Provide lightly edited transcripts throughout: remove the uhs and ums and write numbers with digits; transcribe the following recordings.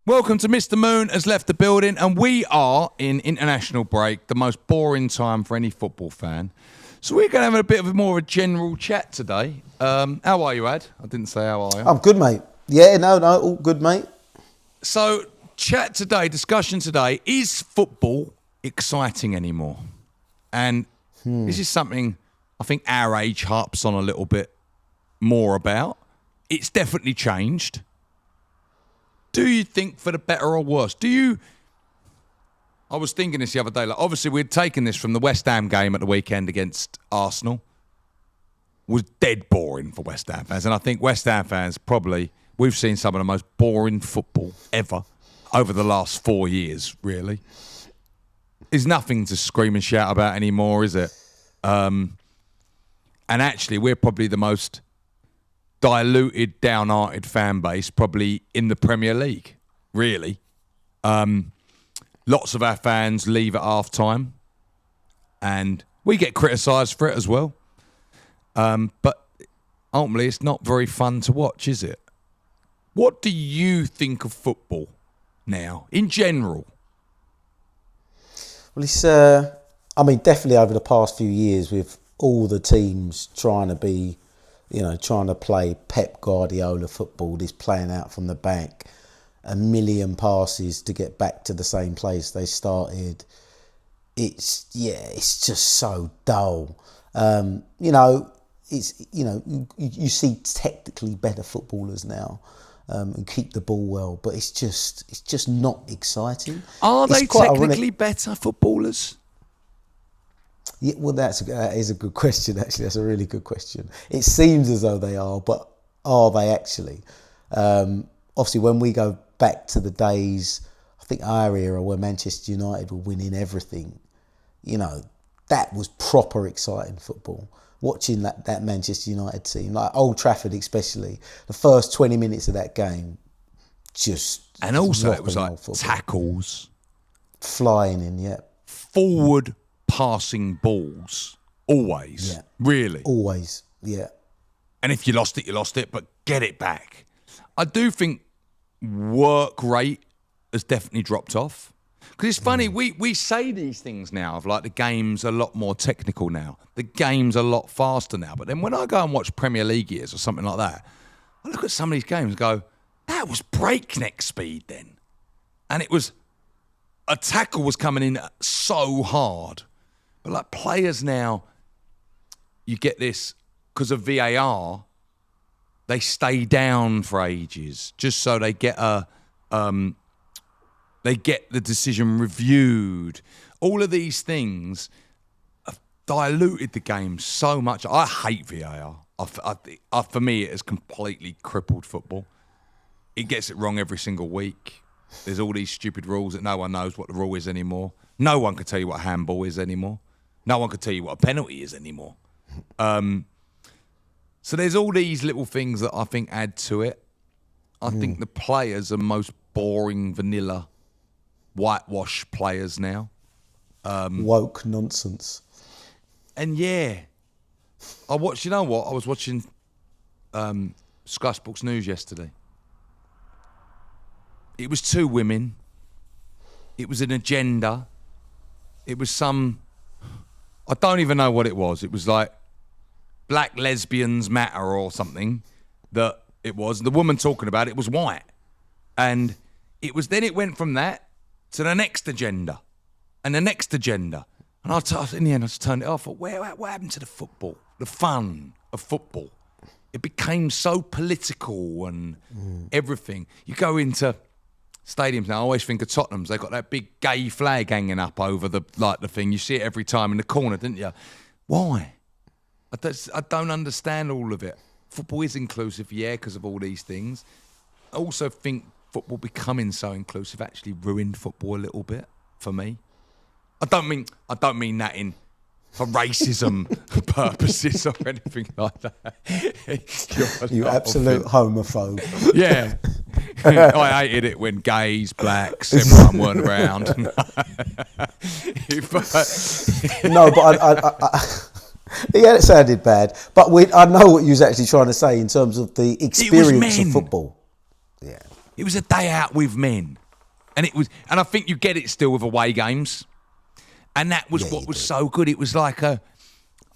Welcome to Mr. Moon has left the building, and we are in international break, the most boring time for any football fan. So we're going to have a bit of more of a general chat today. How are you, Ad? I didn't say how are you. I'm good, mate. Yeah, no, all good, mate. So discussion today, is football exciting anymore? And this is something I think our age harps on a little bit more about. It's definitely changed. Do you think for the better or worse? I was thinking this the other day. Like, obviously, we'd taken this from the West Ham game at the weekend against Arsenal. It was dead boring for West Ham fans. And I think West Ham fans we've seen some of the most boring football ever over the last 4 years, really. There's nothing to scream and shout about anymore, is it? And actually, we're probably the most diluted, downhearted fan base probably in the Premier League, really. Lots of our fans leave at half-time, and we get criticised for it as well. But ultimately, it's not very fun to watch, is it? What do you think of football now, in general? Well, it's, definitely over the past few years with all the teams trying to play Pep Guardiola football, this playing out from the back, a million passes to get back to the same place they started. It's just so dull. You see technically better footballers now and keep the ball well, but it's just not exciting. Are they technically better footballers? Yeah, well, that is a good question, actually. That's a really good question. It seems as though they are, but are they actually? Obviously, when we go back to the days, I think our era where Manchester United were winning everything, that was proper exciting football. Watching that Manchester United team, like Old Trafford especially, the first 20 minutes of that game, And also it was like tackles. Flying in, yeah. Forward passing balls, always, yeah. Really. Always, yeah. And if you lost it, but get it back. I do think work rate has definitely dropped off. Because it's funny, we say these things now of like the game's a lot more technical now. The game's a lot faster now. But then when I go and watch Premier League years or something like that, I look at some of these games and go, that was breakneck speed then. And it was, a tackle was coming in so hard. But like players now, you get this, because of VAR, they stay down for ages just so they get the decision reviewed. All of these things have diluted the game so much. I hate VAR. For me, it has completely crippled football. It gets it wrong every single week. There's all these stupid rules that no one knows what the rule is anymore. No one can tell you what a handball is anymore. No one can tell you what a penalty is anymore. So there's all these little things that I think add to it. I think the players are most boring, vanilla, whitewash players now. Woke nonsense. And yeah, I was watching Sky Sports News yesterday. It was two women. It was an agenda. It was I don't even know what it was. It was like Black Lesbians Matter or something that it was. The woman talking about it was white. And it went from that to the next agenda and the next agenda. And in the end, I just turned it off. What happened to the football? The fun of football. It became so political and everything. You go into stadiums now, I always think of Tottenham's. They've got that big gay flag hanging up over the thing. You see it every time in the corner, didn't you? Why? I don't understand all of it. Football is inclusive, yeah, because of all these things. I also think football becoming so inclusive actually ruined football a little bit for me. I don't mean that for racism purposes or anything like that. You absolute homophobe. Yeah. I hated it when gays, blacks, everyone weren't around. No, but yeah, it sounded bad. But I know what you was actually trying to say in terms of the experience of football. Yeah. It was a day out with men. And I think you get it still with away games. And that was what was so good. It was like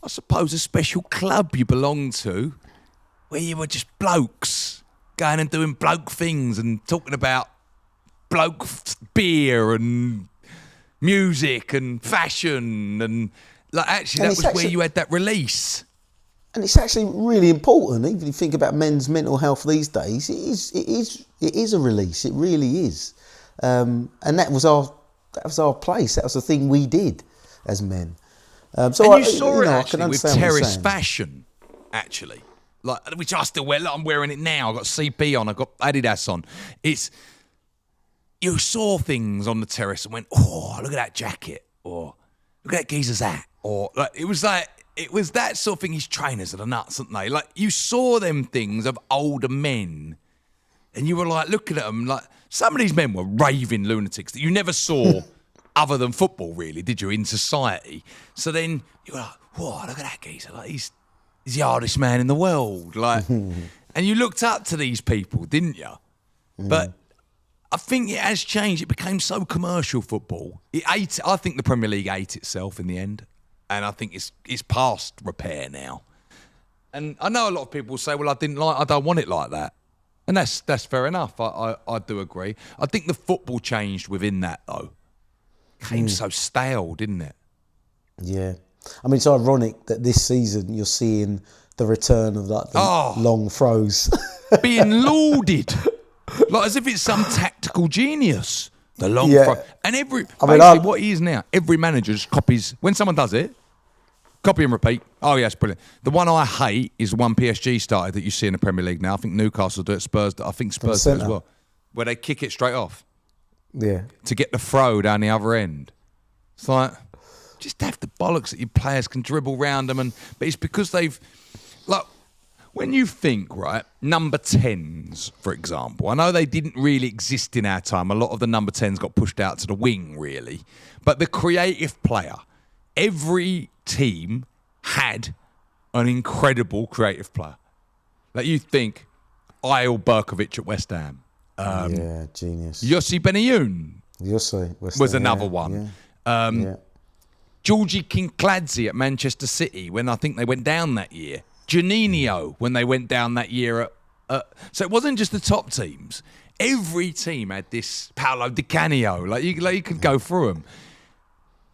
I suppose, a special club you belonged to where you were just blokes going and doing bloke things and talking about bloke beer and music and fashion and like actually that was where you had that release. And it's actually really important. Even if you think about men's mental health these days, it is a release. It really is. And that was our place. That was the thing we did as men. So and you saw it actually with terrace fashion, actually, like which I still wear. Look, I'm wearing it now. I've got CP on. I've got Adidas on. You saw things on the terrace and went, oh, look at that jacket, or look at that geezer's hat, or like it was that sort of thing. His trainers are the nuts, aren't they? Like you saw them things of older men, and you were like looking at them. Like some of these men were raving lunatics that you never saw. Other than football, really, did you, in society? So then you were like, whoa, look at that geezer. Like, he's the hardest man in the world. Like, and you looked up to these people, didn't you? But I think it has changed. It became so commercial, football. I think the Premier League ate itself in the end. And I think it's past repair now. And I know a lot of people say, well, I don't want it like that. And that's fair enough. I do agree. I think the football changed within that, though. Came so stale, didn't it? Yeah. I mean, it's ironic that this season you're seeing the return of like the long throws. Being lauded. Like as if it's some tactical genius. The long throw. And what he is now, every manager just copies, when someone does it, copy and repeat. Oh, yes, brilliant. The one I hate is the one PSG started that you see in the Premier League now. I think Newcastle do it, Spurs do it. I think Spurs do it as well. Where they kick it straight off. Yeah. To get the throw down the other end. It's like, just have the bollocks that your players can dribble round them. But it's because they've, like, when you think, right, number 10s, for example, I know they didn't really exist in our time. A lot of the number 10s got pushed out to the wing, really. But the creative player, every team had an incredible creative player. Like, you think, Ayel Berkovic at West Ham. Genius. Yossi Benayoun was another one. Georgie Kinkladze at Manchester City when I think they went down that year. Juninho when they went down that year. So it wasn't just the top teams. Every team had this Paolo Di Canio. Like you could go through them.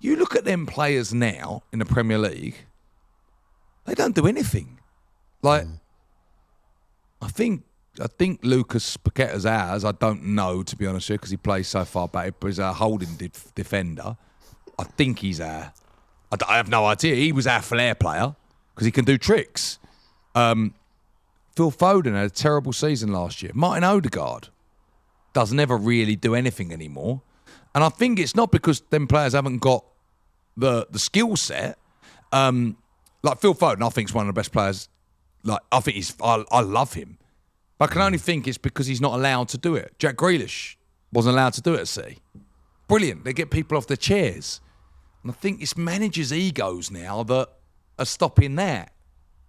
You look at them players now in the Premier League, they don't do anything. Like, I think Lucas Paqueta's ours. I don't know, to be honest with you, because he plays so far back. But he's our holding defender. I think he's I have no idea. He was our flair player because he can do tricks. Phil Foden had a terrible season last year. Martin Odegaard does never really do anything anymore. And I think it's not because them players haven't got the skill set. Like Phil Foden, I think is one of the best players. Like I love him. But I can only think it's because he's not allowed to do it. Jack Grealish wasn't allowed to do it at City. Brilliant. They get people off their chairs. And I think it's managers' egos now that are stopping that.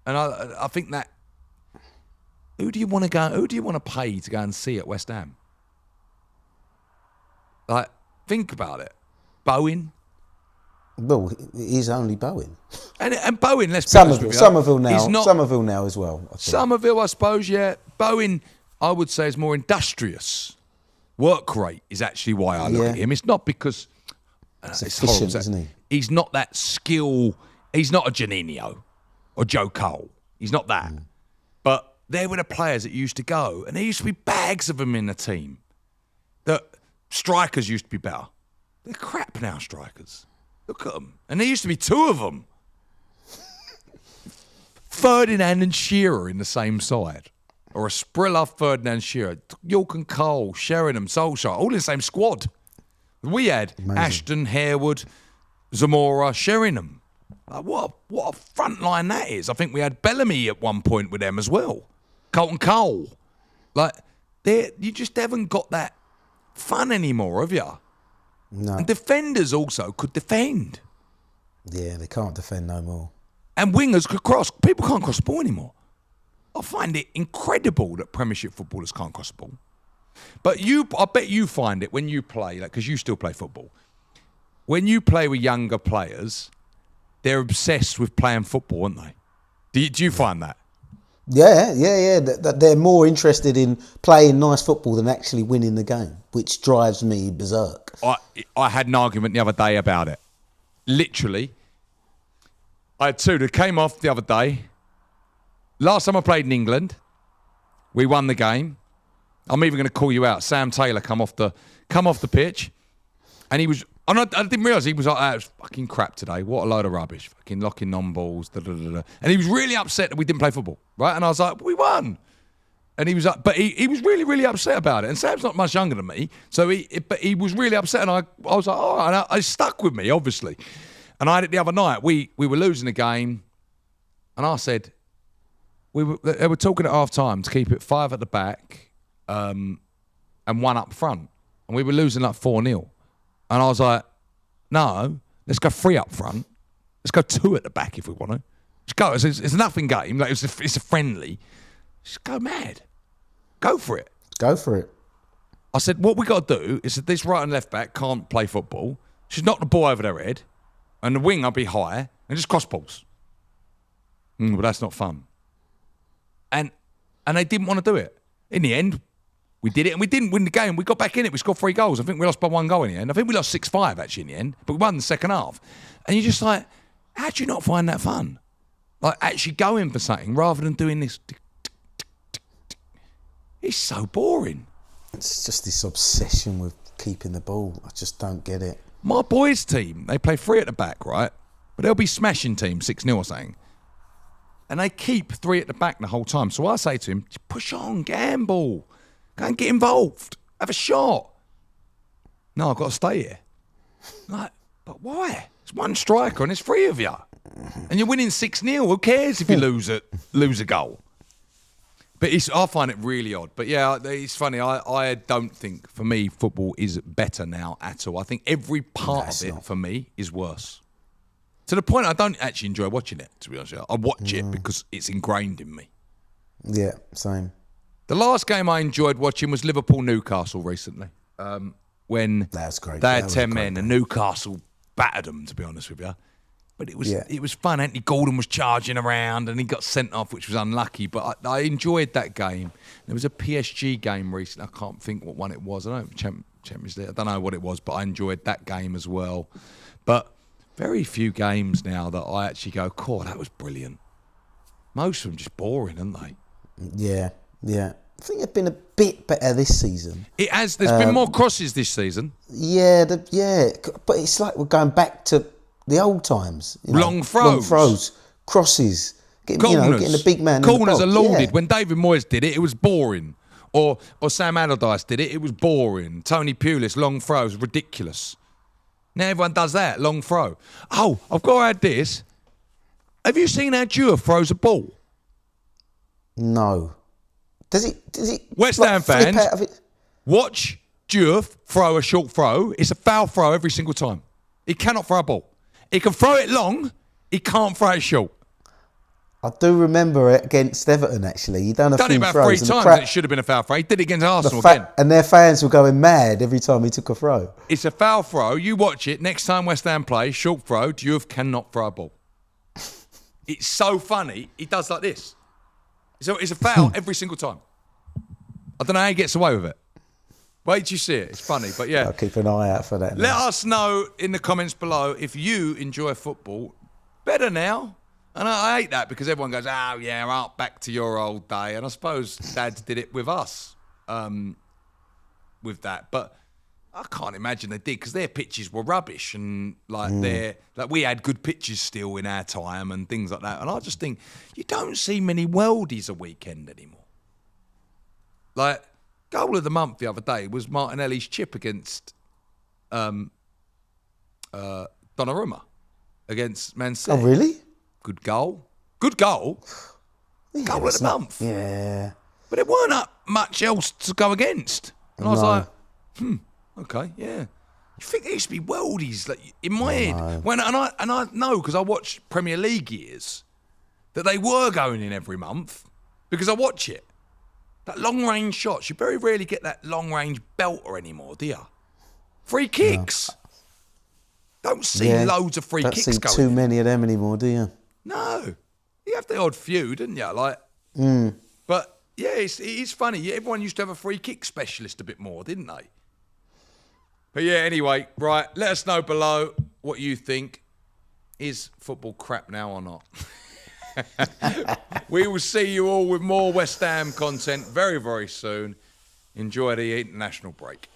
And I think that who do you want to pay to go and see at West Ham? Like, think about it. Bowen. Well, he's only Bowen. And Bowen, let's be honest with you. Somerville now as well. I think. Somerville, I suppose, yeah. Bowen, I would say, is more industrious. Work rate is actually why I look at him. It's not because... it's efficient, isn't he? He's not that skill... He's not a Juninho or Joe Cole. He's not that. But there were the players that used to go, and there used to be bags of them in the team. The strikers used to be better. They're crap now, strikers. Look at them. And there used to be two of them. Ferdinand and Shearer in the same side. Or a Sprilla, Ferdinand, Shearer. York and Cole, Sheringham, Solskjaer, all in the same squad. We had Ashton, Harewood, Zamora, Sheringham. Like, what a front line that is. I think we had Bellamy at one point with them as well. Colton Cole. Like, you just haven't got that fun anymore, have you? No. And defenders also could defend. Yeah, they can't defend no more. And wingers could cross. People can't cross the ball anymore. I find it incredible that Premiership footballers can't cross the ball. But I bet you find it when you play, like, because you still play football. When you play with younger players, they're obsessed with playing football, aren't they? Do you find that? Yeah. That they're more interested in playing nice football than actually winning the game, which drives me berserk. I had an argument the other day about it. Literally, I had two that came off the other day. Last time I played in England, we won the game. I'm even going to call you out. Sam Taylor come off the pitch, and he was. And I didn't realise he was like, it was fucking crap today. What a load of rubbish. Fucking locking non-balls. Da, da, da, da. And he was really upset that we didn't play football, right? And I was like, we won. And he was like, but he was really, really upset about it. And Sam's not much younger than me, so he was really upset. And I was like, oh, and it stuck with me, obviously. And I had it the other night. We were losing the game, and I said, they were talking at half time to keep it 5 at the back and 1 up front. And we were losing like 4-0. And I was like, no, let's go 3 up front. Let's go 2 at the back if we want to. Just go. It's a nothing game. Like it's a friendly. Just go mad. Go for it. Go for it. I said, what we got to do is that this right and left back can't play football. Should knock the ball over their head. And the wing will be high. And just cross balls. But that's not fun. And they didn't want to do it. In the end, we did it, and we didn't win the game. We got back in it. We scored 3 goals. I think we lost by 1 goal in the end. I think we lost 6-5, actually, in the end. But we won the second half. And you're just like, how do you not find that fun? Like, actually going for something rather than doing this. It's so boring. It's just this obsession with keeping the ball. I just don't get it. My boys' team, they play 3 at the back, right? But they'll be smashing teams, 6-0 or something. And they keep 3 at the back the whole time. So I say to him, push on, gamble. Go and get involved. Have a shot. No, I've got to stay here. Like, but why? It's 1 striker and it's 3 of you. And you're winning 6-0. Who cares if you lose a goal? But I find it really odd. But yeah, it's funny. I don't think, for me, football is better now at all. I think every part of it, for me, is worse. To the point I don't actually enjoy watching it, to be honest with you. I watch it because it's ingrained in me. Yeah, same. The last game I enjoyed watching was Liverpool-Newcastle recently. When That's great. They had 10 men and Newcastle battered them, to be honest with you. But it was fun. Anthony Gordon was charging around and he got sent off, which was unlucky. But I enjoyed that game. There was a PSG game recently. I can't think what one it was. I don't know, Champions League. I don't know what it was, but I enjoyed that game as well. But very few games now that I actually go, cool, that was brilliant. Most of them just boring, aren't they? Yeah. I think they've been a bit better this season. It has. There's been more crosses this season. Yeah, but it's like we're going back to the old times. Long throws. Crosses. Getting the big man. Corners are lauded. Yeah. When David Moyes did it, it was boring. Or Sam Allardyce did it, it was boring. Tony Pulis, long throws, ridiculous. Now everyone does that, long throw. Oh, I've got to add this. Have you seen how Dewar throws a ball? No. Does he? West Ham fans, watch Dewar throw a short throw. It's a foul throw every single time. He cannot throw a ball. He can throw it long. He can't throw it short. I do remember it against Everton, actually. He done it about 3 times and it should have been a foul throw. He did it against Arsenal again. And their fans were going mad every time he took a throw. It's a foul throw. You watch it. Next time West Ham play, short throw, Dewar cannot throw a ball. It's so funny. He does like this. So it's a foul every single time. I don't know how he gets away with it. Wait till you see it. It's funny, but yeah. I'll keep an eye out for that. Let us know in the comments below if you enjoy football better now. And I hate that because everyone goes, oh, yeah, back to your old day. And I suppose dads did it with us with that. But I can't imagine they did because their pitches were rubbish. And we had good pitches still in our time and things like that. And I just think you don't see many worldies a weekend anymore. Like, goal of the month the other day was Martinelli's chip against Donnarumma against Man City. Oh, really? Good goal. Goal of the month. Yeah. But there weren't much else to go against. And I was like, okay, yeah. You think there used to be worldies like, in my head. And I know because I watched Premier League years that they were going in every month because I watch it. That long-range shots, you very rarely get that long-range belter anymore, do you? Free kicks. Don't see loads of free don't kicks see going too in. many of them anymore, do you? No. You have the odd few, didn't you? Like, But, yeah, it is funny. Yeah, everyone used to have a free kick specialist a bit more, didn't they? But, yeah, anyway, right, let us know below what you think. Is football crap now or not? We will see you all with more West Ham content very, very soon. Enjoy the international break.